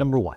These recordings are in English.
Number 1,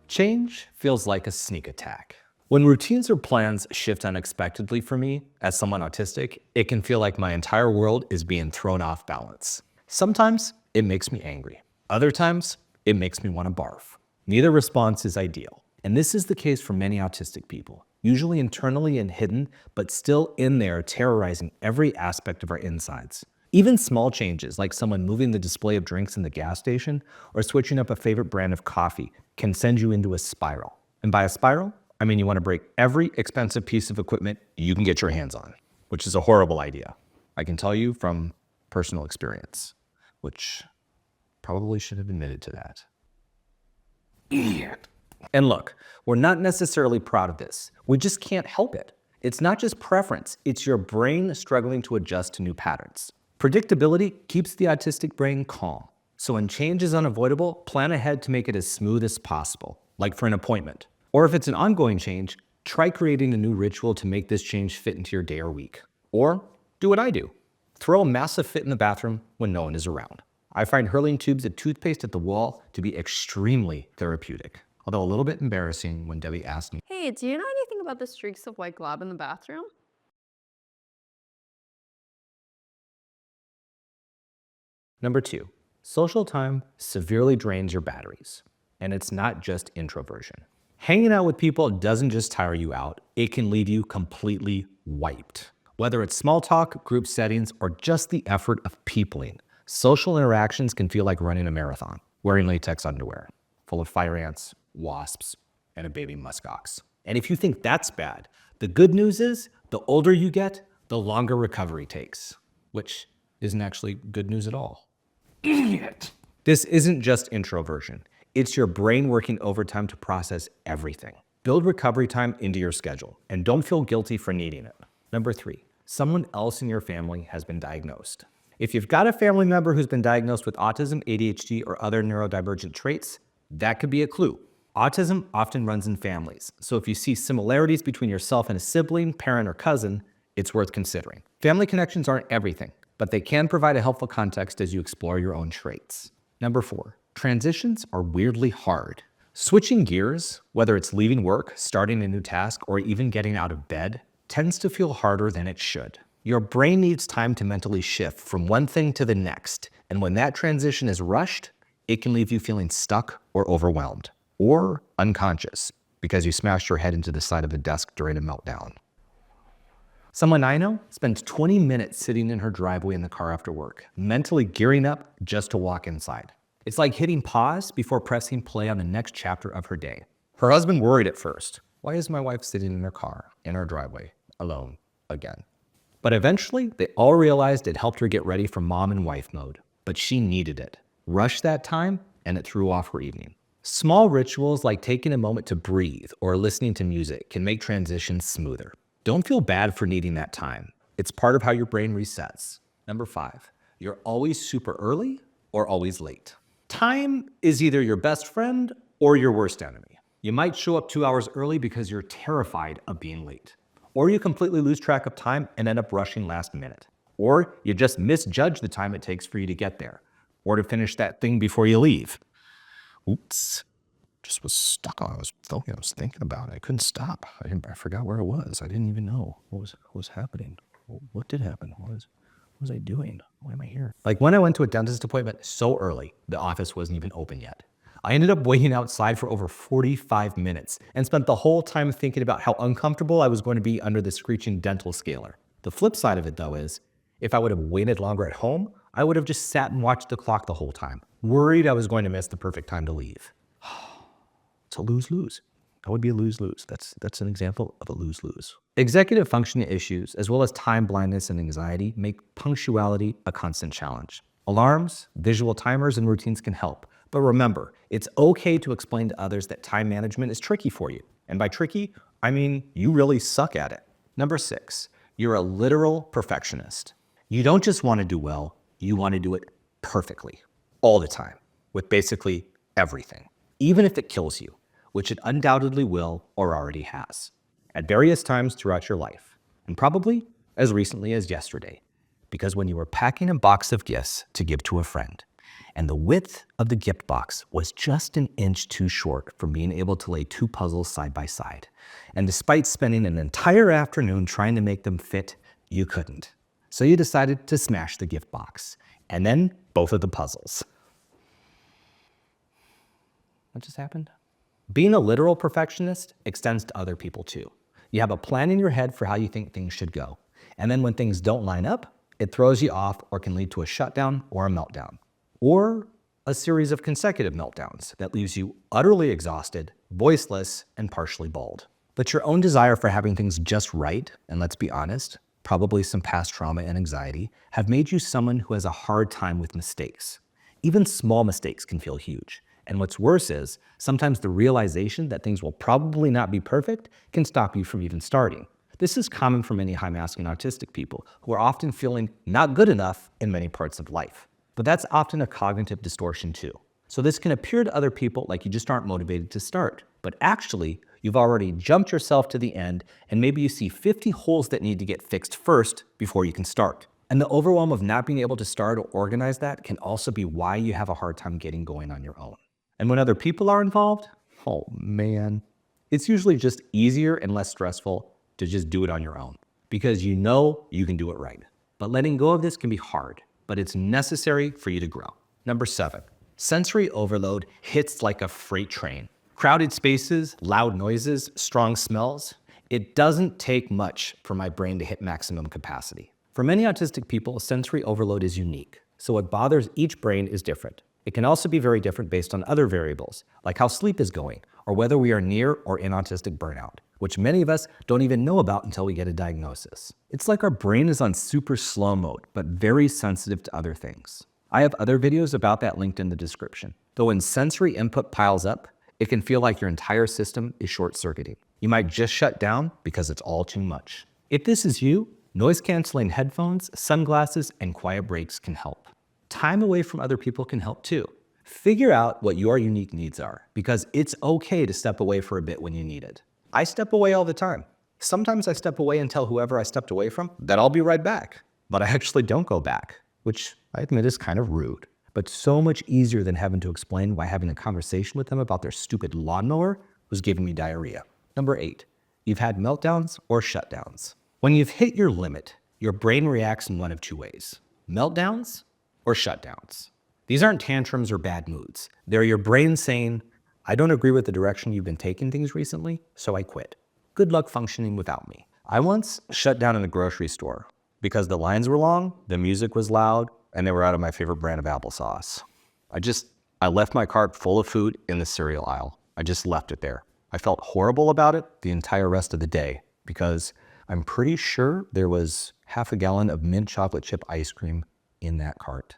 change feels like a sneak attack. When routines or plans shift unexpectedly for me, as someone autistic, it can feel like my entire world is being thrown off balance. Sometimes it makes me angry. Other times, it makes me want to barf. Neither response is ideal. And this is the case for many autistic people, usually internally and hidden, but still in there terrorizing every aspect of our insides. Even small changes, like someone moving the display of drinks in the gas station or switching up a favorite brand of coffee, can send you into a spiral. And by a spiral, I mean you want to break every expensive piece of equipment you can get your hands on, which is a horrible idea. I can tell you from personal experience, which probably should have admitted to that. Idiot. And look, we're not necessarily proud of this. We just can't help it. It's not just preference, it's your brain struggling to adjust to new patterns. Predictability keeps the autistic brain calm. So when change is unavoidable, plan ahead to make it as smooth as possible, like for an appointment. Or if it's an ongoing change, try creating a new ritual to make this change fit into your day or week. Or do what I do. Throw a massive fit in the bathroom when no one is around. I find hurling tubes of toothpaste at the wall to be extremely therapeutic. Although a little bit embarrassing when Debbie asked me, Hey, do you know anything about the streaks of white glob in the bathroom? Number 2, social time severely drains your batteries. And it's not just introversion. Hanging out with people doesn't just tire you out, it can leave you completely wiped. Whether it's small talk, group settings, or just the effort of peopling, social interactions can feel like running a marathon, wearing latex underwear, full of fire ants, wasps, and a baby muskox. And if you think that's bad, the good news is the older you get, the longer recovery takes, which isn't actually good news at all. Idiot. This isn't just introversion. It's your brain working overtime to process everything. Build recovery time into your schedule, and don't feel guilty for needing it. Number 3, someone else in your family has been diagnosed. If you've got a family member who's been diagnosed with autism, ADHD, or other neurodivergent traits, that could be a clue. Autism often runs in families, so if you see similarities between yourself and a sibling, parent, or cousin, it's worth considering. Family connections aren't everything, but they can provide a helpful context as you explore your own traits. Number 4, transitions are weirdly hard. Switching gears, whether it's leaving work, starting a new task, or even getting out of bed, tends to feel harder than it should. Your brain needs time to mentally shift from one thing to the next, and when that transition is rushed, it can leave you feeling stuck or overwhelmed, or unconscious because you smashed your head into the side of a desk during a meltdown. Someone I know spends 20 minutes sitting in her driveway in the car after work, mentally gearing up just to walk inside. It's like hitting pause before pressing play on the next chapter of her day. Her husband worried at first. Why is my wife sitting in her car, in her driveway, alone again? But eventually, they all realized it helped her get ready for mom and wife mode. But she needed it. Rushed that time, and it threw off her evening. Small rituals like taking a moment to breathe or listening to music can make transitions smoother. Don't feel bad for needing that time. It's part of how your brain resets. Number 5, you're always super early or always late. Time is either your best friend or your worst enemy. You might show up 2 hours early because you're terrified of being late. Or you completely lose track of time and end up rushing last minute. Or you just misjudge the time it takes for you to get there, or to finish that thing before you leave. Oops, just was stuck on. I was thinking about it. I couldn't stop. I forgot where I was. I didn't even know what was happening. What did happen? What was I doing? Why am I here? Like when I went to a dentist appointment so early, the office wasn't even open yet. I ended up waiting outside for over 45 minutes and spent the whole time thinking about how uncomfortable I was going to be under the screeching dental scaler. The flip side of it though is, if I would have waited longer at home, I would have just sat and watched the clock the whole time, worried I was going to miss the perfect time to leave. It's a lose-lose. That would be a lose-lose. That's an example of a lose-lose. Executive functioning issues, as well as time blindness and anxiety, make punctuality a constant challenge. Alarms, visual timers, and routines can help. But remember, it's okay to explain to others that time management is tricky for you. And by tricky, I mean you really suck at it. Number 6, you're a literal perfectionist. You don't just want to do well, you want to do it perfectly, all the time, with basically everything, even if it kills you, which it undoubtedly will or already has, at various times throughout your life, and probably as recently as yesterday, because when you were packing a box of gifts to give to a friend, and the width of the gift box was just an inch too short for being able to lay two puzzles side by side. And despite spending an entire afternoon trying to make them fit, you couldn't. So you decided to smash the gift box, and then both of the puzzles. What just happened? Being a literal perfectionist extends to other people too. You have a plan in your head for how you think things should go. And then when things don't line up, it throws you off or can lead to a shutdown or a meltdown. Or a series of consecutive meltdowns that leaves you utterly exhausted, voiceless, and partially bald. But your own desire for having things just right, and let's be honest, probably some past trauma and anxiety, have made you someone who has a hard time with mistakes. Even small mistakes can feel huge. And what's worse is, sometimes the realization that things will probably not be perfect can stop you from even starting. This is common for many high-masking autistic people who are often feeling not good enough in many parts of life. But that's often a cognitive distortion too. So this can appear to other people like you just aren't motivated to start. But actually, you've already jumped yourself to the end, and maybe you see 50 holes that need to get fixed first before you can start. And the overwhelm of not being able to start or organize that can also be why you have a hard time getting going on your own. And when other people are involved, oh man, it's usually just easier and less stressful to just do it on your own because you know you can do it right. But letting go of this can be hard, but it's necessary for you to grow. Number 7, sensory overload hits like a freight train. Crowded spaces, loud noises, strong smells. It doesn't take much for my brain to hit maximum capacity. For many autistic people, sensory overload is unique. So what bothers each brain is different. It can also be very different based on other variables, like how sleep is going, or whether we are near or in autistic burnout, which many of us don't even know about until we get a diagnosis. It's like our brain is on super slow mode, but very sensitive to other things. I have other videos about that linked in the description. Though when sensory input piles up, it can feel like your entire system is short-circuiting. You might just shut down because it's all too much. If this is you, noise-canceling headphones, sunglasses, and quiet breaks can help. Time away from other people can help too. Figure out what your unique needs are, because it's okay to step away for a bit when you need it. I step away all the time. Sometimes I step away and tell whoever I stepped away from that I'll be right back. But I actually don't go back, which I admit is kind of rude, but so much easier than having to explain why having a conversation with them about their stupid lawnmower was giving me diarrhea. Number 8, you've had meltdowns or shutdowns. When you've hit your limit, your brain reacts in one of two ways: meltdowns or shutdowns. These aren't tantrums or bad moods. They're your brain saying, I don't agree with the direction you've been taking things recently, so I quit. Good luck functioning without me. I once shut down in a grocery store because the lines were long, the music was loud, and they were out of my favorite brand of applesauce. I left my cart full of food in the cereal aisle. I just left it there. I felt horrible about it the entire rest of the day because I'm pretty sure there was half a gallon of mint chocolate chip ice cream in that cart.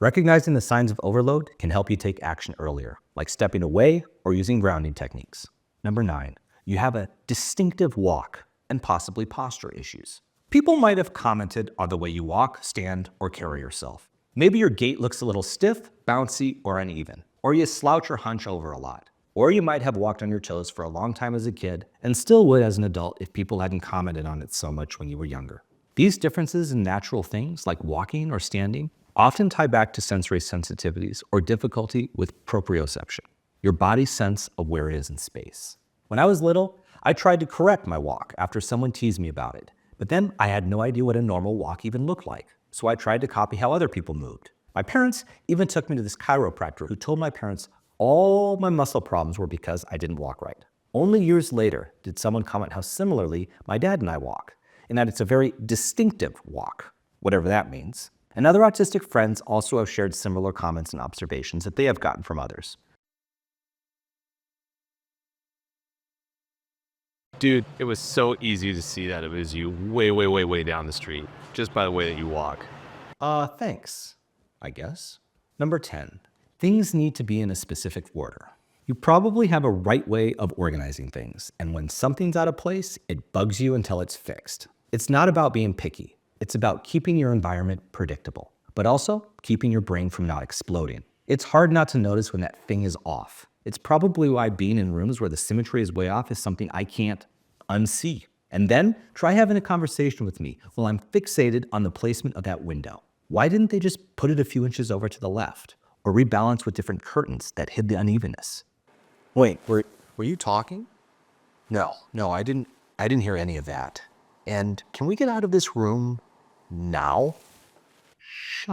Recognizing the signs of overload can help you take action earlier, like stepping away or using grounding techniques. Number 9, you have a distinctive walk and possibly posture issues. People might have commented on the way you walk, stand, or carry yourself. Maybe your gait looks a little stiff, bouncy, or uneven, or you slouch or hunch over a lot. Or you might have walked on your toes for a long time as a kid and still would as an adult if people hadn't commented on it so much when you were younger. These differences in natural things like walking or standing often tie back to sensory sensitivities or difficulty with proprioception, your body's sense of where it is in space. When I was little, I tried to correct my walk after someone teased me about it, but then I had no idea what a normal walk even looked like, so I tried to copy how other people moved. My parents even took me to this chiropractor who told my parents all my muscle problems were because I didn't walk right. Only years later did someone comment how similarly my dad and I walk, and that it's a very distinctive walk, whatever that means. And other autistic friends also have shared similar comments and observations that they have gotten from others. Dude, it was so easy to see that it was you way down the street, just by the way that you walk. Thanks, I guess. Number 10, things need to be in a specific order. You probably have a right way of organizing things, and when something's out of place, it bugs you until it's fixed. It's not about being picky. It's about keeping your environment predictable, but also keeping your brain from not exploding. It's hard not to notice when that thing is off. It's probably why being in rooms where the symmetry is way off is something I can't unsee. And then try having a conversation with me while I'm fixated on the placement of that window. Why didn't they just put it a few inches over to the left or rebalance with different curtains that hid the unevenness? Wait, were you talking? No, I didn't hear any of that. And can we get out of this room now? Shy.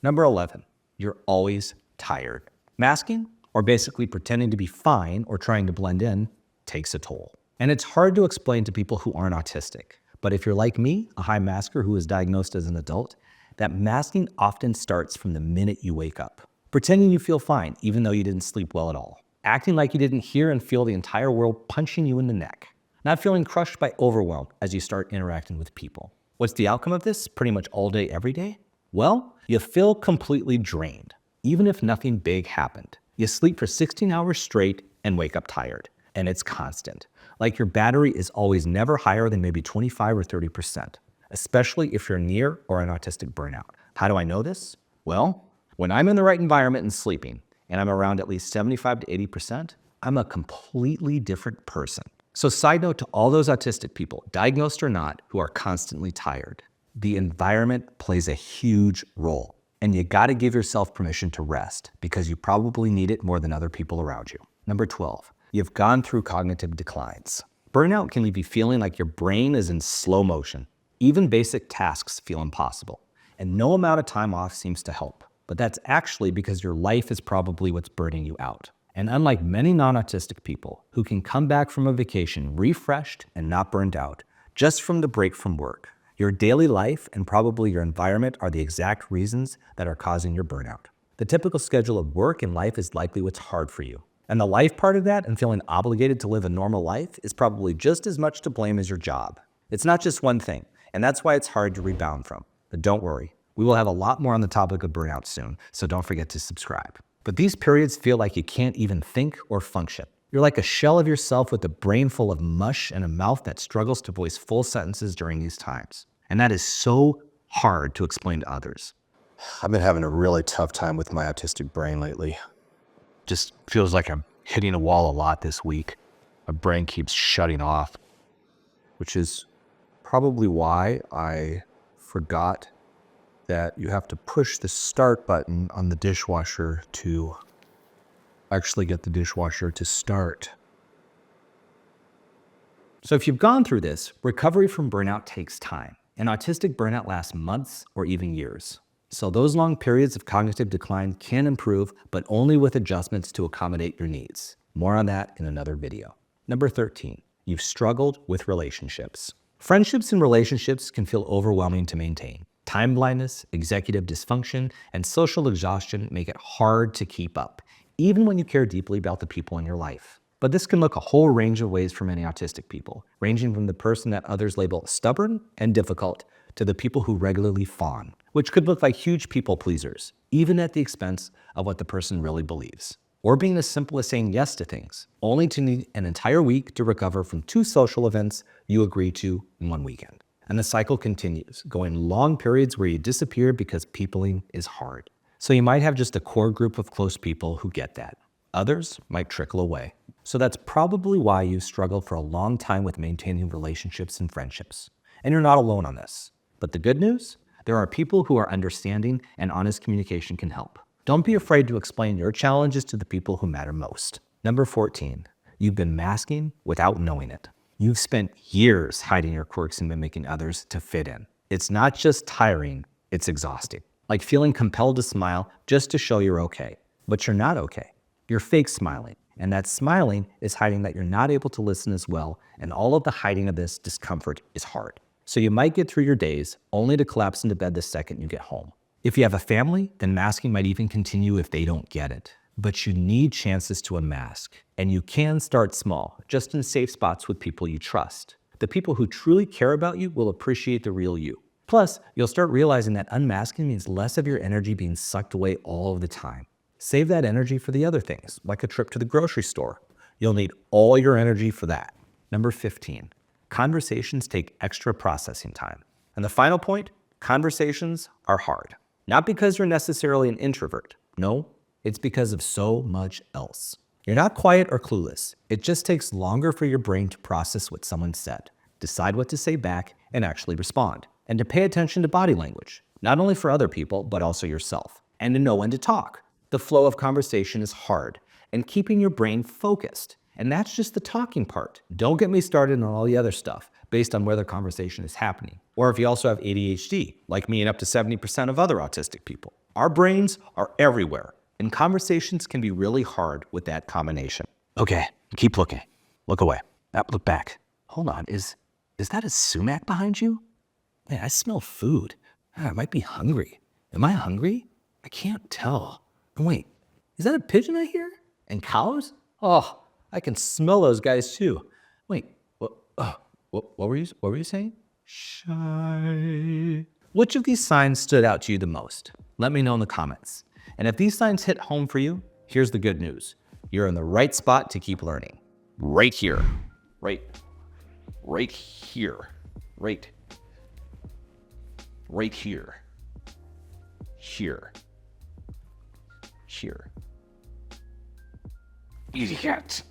Number 11, you're always tired. Masking, or basically pretending to be fine or trying to blend in, takes a toll. And it's hard to explain to people who aren't autistic. But if you're like me, a high masker who was diagnosed as an adult, that masking often starts from the minute you wake up. Pretending you feel fine, even though you didn't sleep well at all. Acting like you didn't hear and feel the entire world punching you in the neck. Not feeling crushed by overwhelm as you start interacting with people. What's the outcome of this pretty much all day, every day? Well, you feel completely drained, even if nothing big happened. You sleep for 16 hours straight and wake up tired. And it's constant. Like your battery is always never higher than maybe 25 or 30%, especially if you're near or an autistic burnout. How do I know this? Well, when I'm in the right environment and sleeping, and I'm around at least 75 to 80%, I'm a completely different person. So side note to all those autistic people, diagnosed or not, who are constantly tired, the environment plays a huge role. And you gotta give yourself permission to rest because you probably need it more than other people around you. Number 12, you've gone through cognitive declines. Burnout can leave you feeling like your brain is in slow motion. Even basic tasks feel impossible. And no amount of time off seems to help. But that's actually because your life is probably what's burning you out. And unlike many non-autistic people who can come back from a vacation refreshed and not burned out just from the break from work, your daily life and probably your environment are the exact reasons that are causing your burnout. The typical schedule of work and life is likely what's hard for you. And the life part of that and feeling obligated to live a normal life is probably just as much to blame as your job. It's not just one thing, and that's why it's hard to rebound from. But don't worry, we will have a lot more on the topic of burnout soon, so don't forget to subscribe. But these periods feel like you can't even think or function. You're like a shell of yourself with a brain full of mush and a mouth that struggles to voice full sentences during these times. And that is so hard to explain to others. I've been having a really tough time with my autistic brain lately. Just feels like I'm hitting a wall a lot this week. My brain keeps shutting off, which is probably why I forgot that you have to push the start button on the dishwasher to actually get the dishwasher to start. So if you've gone through this, recovery from burnout takes time. And autistic burnout lasts months or even years. So those long periods of cognitive decline can improve, but only with adjustments to accommodate your needs. More on that in another video. Number 13, you've struggled with relationships. Friendships and relationships can feel overwhelming to maintain. Time blindness, executive dysfunction, and social exhaustion make it hard to keep up, even when you care deeply about the people in your life. But this can look a whole range of ways for many autistic people, ranging from the person that others label stubborn and difficult to the people who regularly fawn, which could look like huge people pleasers, even at the expense of what the person really believes. Or being as simple as saying yes to things, only to need an entire week to recover from 2 social events you agreed to in 1 weekend. And the cycle continues, going long periods where you disappear because peopling is hard. So you might have just a core group of close people who get that. Others might trickle away. So that's probably why you struggled for a long time with maintaining relationships and friendships. And you're not alone on this. But the good news? There are people who are understanding, and honest communication can help. Don't be afraid to explain your challenges to the people who matter most. Number 14, you've been masking without knowing it. You've spent years hiding your quirks and mimicking others to fit in. It's not just tiring, it's exhausting. Like feeling compelled to smile just to show you're okay. But you're not okay. You're fake smiling. And that smiling is hiding that you're not able to listen as well, and all of the hiding of this discomfort is hard. So you might get through your days only to collapse into bed the second you get home. If you have a family, then masking might even continue if they don't get it. But you need chances to unmask. And you can start small, just in safe spots with people you trust. The people who truly care about you will appreciate the real you. Plus, you'll start realizing that unmasking means less of your energy being sucked away all of the time. Save that energy for the other things, like a trip to the grocery store. You'll need all your energy for that. Number 15, conversations take extra processing time. And the final point, conversations are hard. Not because you're necessarily an introvert. No, it's because of so much else. You're not quiet or clueless. It just takes longer for your brain to process what someone said, decide what to say back, and actually respond. and to pay attention to body language, not only for other people, but also yourself, and to know when to talk. The flow of conversation is hard, and keeping your brain focused. And that's just the talking part. Don't get me started on all the other stuff based on where the conversation is happening. Or if you also have ADHD, like me and up to 70% of other autistic people. Our brains are everywhere, and conversations can be really hard with that combination. Okay, keep looking. Look away. Look back. Hold on, is that a sumac behind you? Man, I smell food. I might be hungry. Am I hungry? I can't tell. Wait, is that a pigeon I hear? And cows? Oh, I can smell those guys too. Wait, what were you saying? Shy. Which of these signs stood out to you the most? Let me know in the comments. And if these signs hit home for you, here's the good news. You're in the right spot to keep learning. Right here. Right here. Right here. Here. Idiot.